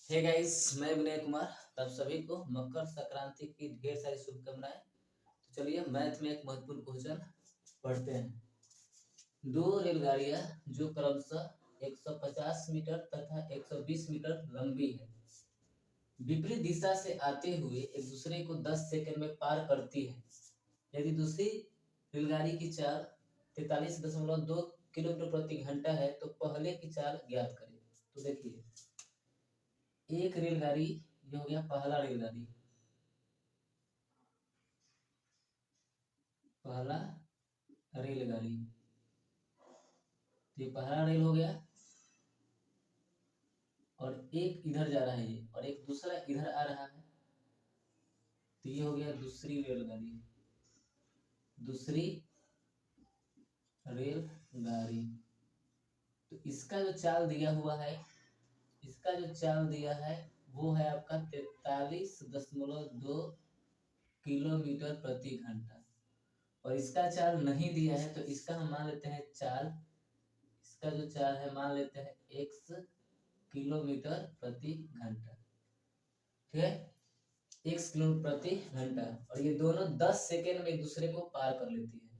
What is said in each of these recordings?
Hey guys, मैं विनय कुमार। तब सभी को मकर संक्रांति की ढेर सारी शुभकामनाएं। तो चलिए मैथ में एक महत्वपूर्ण क्वेश्चन पढ़ते हैं। दो रेलगाड़ियां जो क्रमशः 150 मीटर तथा 120 मीटर लंबी है, विपरीत दिशा से आते हुए एक दूसरे को 10 सेकंड में पार करती है। यदि दूसरी रेलगाड़ी की चाल 43.2 किलोमीटर प्रति घंटा है तो पहले की चाल ज्ञात करें। तो देखिए, एक रेलगाड़ी, ये हो गया पहला रेलगाड़ी, पहला रेलगाड़ी, तो ये पहला रेल हो गया और एक इधर जा रहा है ये, और एक दूसरा इधर आ रहा है, तो ये हो गया दूसरी रेलगाड़ी, दूसरी रेलगाड़ी। तो इसका जो चाल दिया हुआ है, इसका जो चाल दिया है वो है आपका 43.2 किलोमीटर प्रति घंटा, और इसका चाल नहीं दिया है तो इसका हम मान लेते हैं चाल, इसका जो चाल है मान लेते हैं x किलोमीटर प्रति घंटा। ठीक है, x किलोमीटर प्रति घंटा, और ये दोनों 10 सेकेंड में एक दूसरे को पार कर लेती है,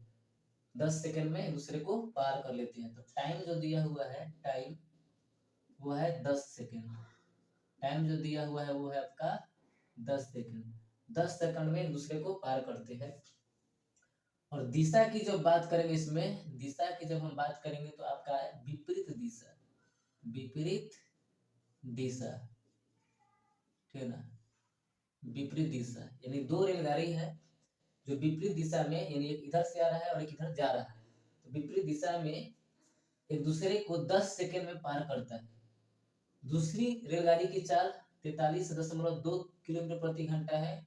10 सेकेंड में एक दूसरे को पार कर लेती है। तो टाइम जो दिया हुआ है, टाइम वो है 10 सेकेंड, टाइम जो दिया हुआ है वो है आपका 10 सेकेंड, 10 सेकंड में एक दूसरे को पार करते हैं। और दिशा की जब बात करेंगे, इसमें दिशा की जब हम बात करेंगे तो आपका है विपरीत दिशा, विपरीत दिशा, ठीक है ना, विपरीत दिशा। यानी दो रेलगाड़ी है जो विपरीत दिशा में, यानी एक इधर से आ रहा है और एक इधर जा रहा है, तो विपरीत दिशा में एक दूसरे को 10 सेकेंड में पार करता है। दूसरी रेलगाड़ी की चाल 43.2 किलोमीटर प्रति घंटा है,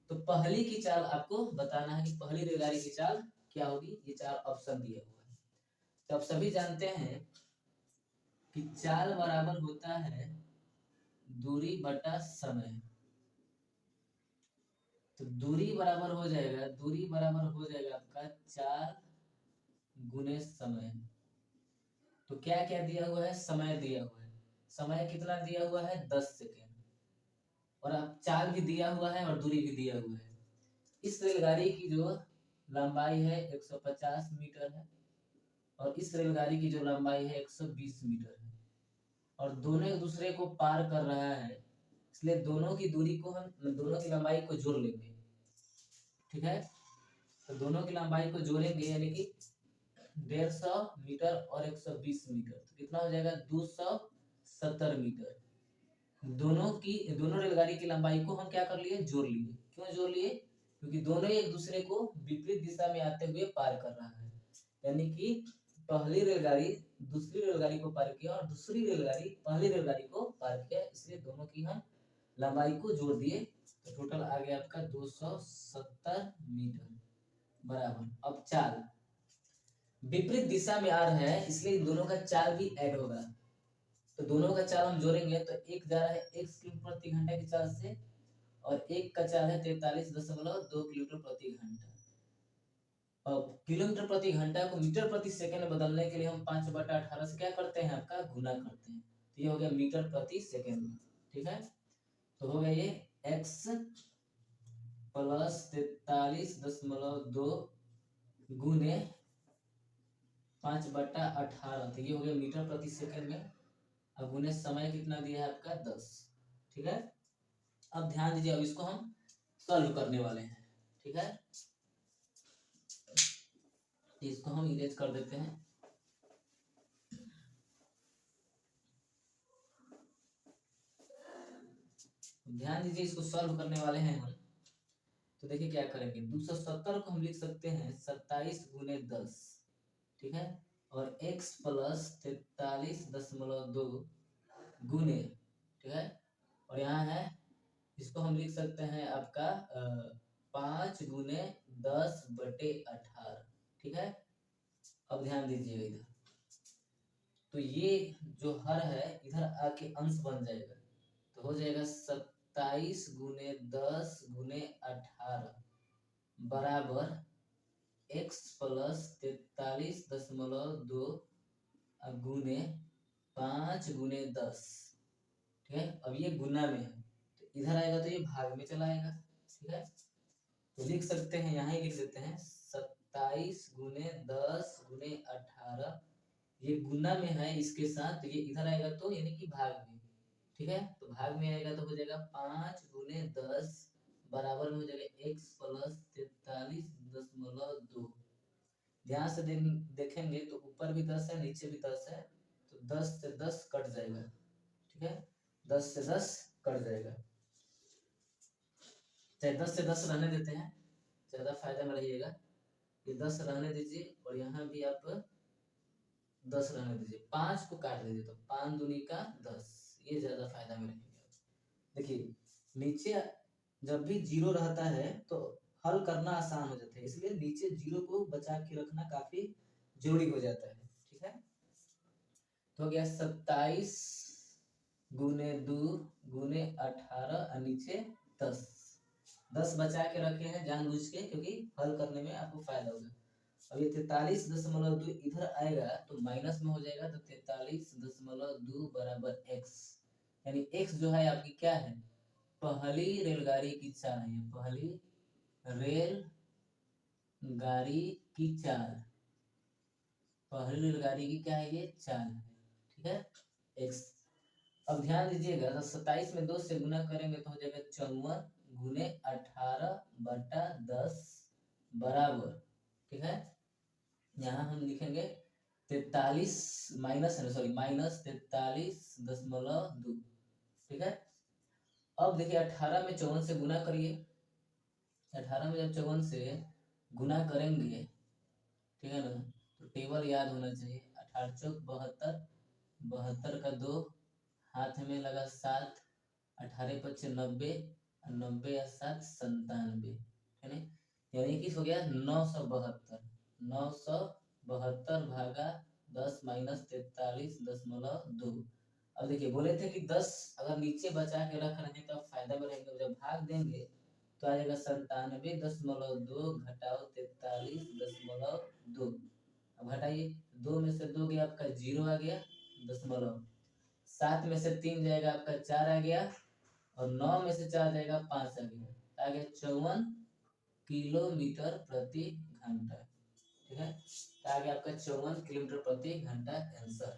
तो पहली की चाल आपको बताना है कि पहली रेलगाड़ी की चाल क्या होगी। ये चार ऑप्शन दिए हुए हैं। तो आप सभी जानते हैं कि चाल बराबर होता है दूरी बटा समय। तो दूरी बराबर हो जाएगा, दूरी बराबर हो जाएगा आपका 4 गुने समय। तो क्या क्या दिया हुआ है, समय दिया हुआ है, समय कितना दिया हुआ है 10 सेकेंड, और अब चाल भी दिया हुआ है और दूरी भी दिया हुआ है। इस रेलगाड़ी की जो लंबाई है 150 मीटर है, और इस रेलगाड़ी की जो लंबाई है 120 मीटर है, और दोनों एक दूसरे को पार कर रहा है, इसलिए दोनों की दूरी को हम, दोनों की लंबाई को जोड़ लेंगे। ठीक है, तो दोनों की लंबाई को जोड़ेंगे, यानी कि 150 मीटर और 120 मीटर, तो कितना हो जाएगा 270 मीटर। दोनों रेलगाड़ी की लंबाई को हम क्या कर लिए, जोड़ लिए। क्यों जोड़ लिए, क्योंकि दोनों एक दूसरे को विपरीत दिशा में आते हुए पार कर रहा है। यानी कि पहली रेलगाड़ी दूसरी रेलगाड़ी को पार किया और दूसरी रेलगाड़ी पहली रेलगाड़ी को पार किया, इसलिए दोनों की हम लंबाई को जोड़ दिए, तो टोटल आ गया आपका 270 मीटर बराबर। अब चाल विपरीत दिशा में आ रहा है, इसलिए इन दोनों का चाल भी ऐड होगा, तो दोनों का चाल हम जोड़ेंगे तो एक जा रहा है 1 किलोमीटर प्रति घंटा की चाल से, और एक का चाल है 43.2 किलोमीटर प्रति घंटा। अब किलोमीटर प्रति घंटा को मीटर प्रति सेकंड में बदलने के लिए हम 5/18 से क्या करते हैं, आपका गुना करते हैं, तो ये हो गया मीटर प्रति सेकंड में। ठीक है, तो हो गया ये x प्लस 43.2 गुने 5/18, तो ये हो गया मीटर प्रति सेकंड में। अब गुने समय कितना दिया है आपका 10। ठीक है, अब ध्यान दीजिए, अब इसको हम सॉल्व करने वाले हैं। ठीक है, इसको हम इरेज कर देते हैं। ध्यान दीजिए, इसको सॉल्व करने वाले हैं हम। तो देखिए क्या करेंगे, 270 को हम लिख सकते हैं 27 गुने 10। ठीक है, और x प्लस 43.2 गुने, ठीक है, और यहाँ है, इसको हम लिख सकते हैं आपका 5 गुने 10/18। ठीक है, अब ध्यान दीजिए इधर, तो ये जो हर है इधर आके अंश बन जाएगा, तो हो जाएगा 27 गुने 10 गुने 18 बराबर x प्लस 43.2 गुने 5 गुने 10। ठीक है। अब ये गुना में है तो इधर आएगा तो ये भाग में चला आएगा, ठीक है। तो लिख सकते हैं, यहाँ ही लिख देते हैं 27 गुने 10 गुने 18, ये गुना में है इसके साथ, तो ये इधर आएगा तो यानी कि भाग में, ठीक है। तो भाग में आएगा तो हो जाएगा 5 गुने 10 बराबर में हो जाएगा x प्लस 43.2। ध्यान से देखेंगे तो ऊपर भी 10 है नीचे भी 10 है, तो 10 से 10 कट जाएगा, ठीक है। 10 से 10 कट जाएगा, चाहे 10 से 10 रहने देते हैं, ज्यादा फायदा में रहिएगा। ये 10 रहने दीजिए और यहाँ भी आप 10 रहने दीजिए, 5 को काट दीजिए तो 5 दूनी का 10, ये ज्यादा फायदा में रहेगा। देखिए नीचे जब भी जीरो रहता है तो हल करना आसान हो जाता है, इसलिए नीचे जीरो को बचा के रखना काफी जरूरी हो जाता है, ठीक है। तो हो गया 27 गुने 2 गुने 18 और नीचे 10, 10 बचा के रखे हैं जानबूझ के क्योंकि हल करने में आपको फायदा होगा। अब ये 43.2 इधर आएगा तो माइनस में हो जाएगा, तो 43.2 बराबर x, यानी x जो है आपकी क्या है, पहली रेलगाड़ी की चाल है, पहली रेल गाड़ी की चाल, पहली रेलगाड़ी की क्या है, ये चाल है, ठीक है, x। अब ध्यान दीजिएगा तो 27 में 2 से गुना करेंगे तो हो जाएगा 54 गुने 18 बटा 10 बराबर, ठीक है। यहाँ हम लिखेंगे 43 माइनस है, सॉरी माइनस 43.2, ठीक है। अब देखिए 18 में 54 से गुना करिए, 18 में जब 54 से गुना करेंगे, ठीक है ना, तो टेबल याद होना चाहिए, 18 चौक 72, 72 का 2 हाथ में लगा 7, 18 पच्चे 90, 90 या 7 97, है ना, यानी कि हो गया 972, 972 भागा 10 माइनस 43.2। अब देखिए बोले थे कि 10 अगर नीचे बचा के रख रहे हैं तो फायदा में रहेंगे, जब भाग देंगे तो आ जाएगा 97.2 घटाओ 43.2। अब घटाइए, 2 में से 2 गया आपका 0 आ गया दशमलव, 7 में से 3 जाएगा आपका 4 आ गया, और 9 में से 4 जाएगा 5 आ गया, आ गया 54 किलोमीटर प्रति घंटा, ठीक है। आ गया आपका 54 किलोमीटर प्रति घंटा आंसर।